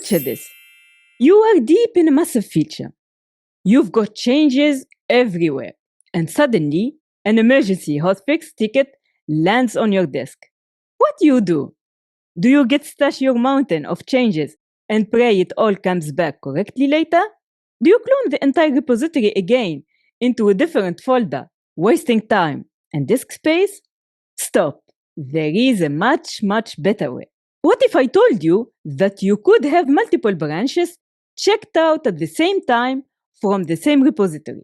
Picture this. You are deep in a massive feature. You've got changes everywhere, and suddenly an emergency hotfix ticket lands on your desk. What do? Do you Git stash your mountain of changes and pray it all comes back correctly later? Do you clone the entire repository again into a different folder, wasting time and disk space? Stop. There is a much better way. What if I told you that you could have multiple branches checked out at the same time from the same repository?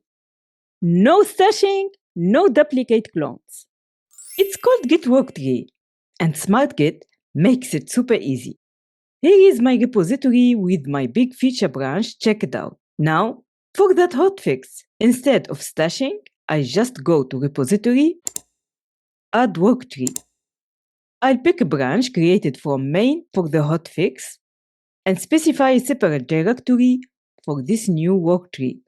No stashing, no duplicate clones. It's called Git Worktree, and SmartGit makes it super easy. Here is my repository with my big feature branch checked out. Now, for that hotfix, instead of stashing, I just go to repository, add Worktree. I'll pick a branch created from main for the hotfix and specify a separate directory for this new Worktree.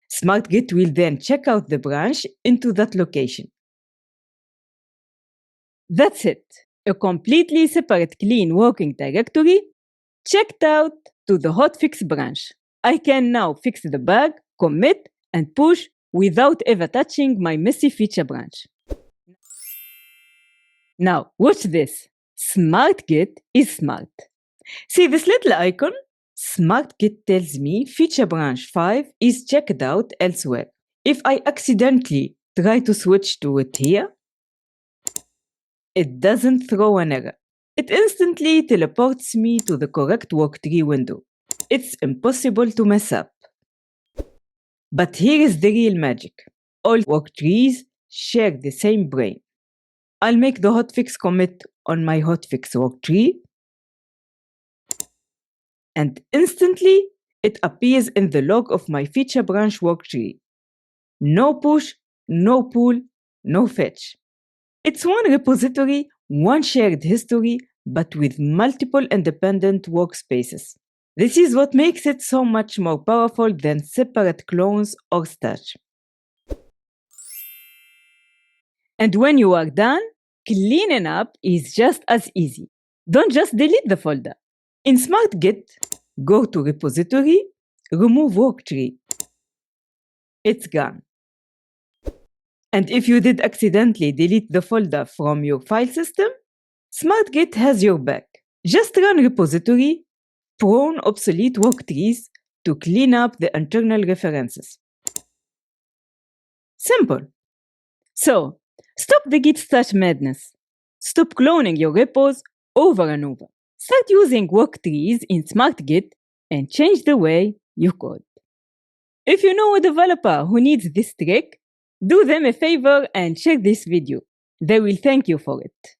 SmartGit will then check out the branch into that location. That's it. A completely separate clean working directory checked out to the hotfix branch. I can now fix the bug, commit, and push without ever touching my messy feature branch. Now, watch this. SmartGit is smart. See this little icon? SmartGit tells me feature branch 5 is checked out elsewhere. If I accidentally try to switch to it here, it doesn't throw an error. It instantly teleports me to the correct Worktree window. It's impossible to mess up. But here is the real magic. All Worktrees share the same brain. I'll make the hotfix commit on my hotfix Worktree, and instantly it appears in the log of my feature branch Worktree. No push, no pull, no fetch. It's one repository, one shared history, but with multiple independent workspaces. This is what makes it so much more powerful than separate clones or stash. And when you are done, cleaning up is just as easy. Don't just delete the folder. In SmartGit, go to repository, remove Worktree. It's gone. And if you did accidentally delete the folder from your file system, SmartGit has your back. Just run repository, prone obsolete Worktrees to clean up the internal references. Simple. So, stop the Git stash madness. Stop cloning your repos over and over. Start using Worktrees in SmartGit and change the way you code. If you know a developer who needs this trick, do them a favor and share this video. They will thank you for it.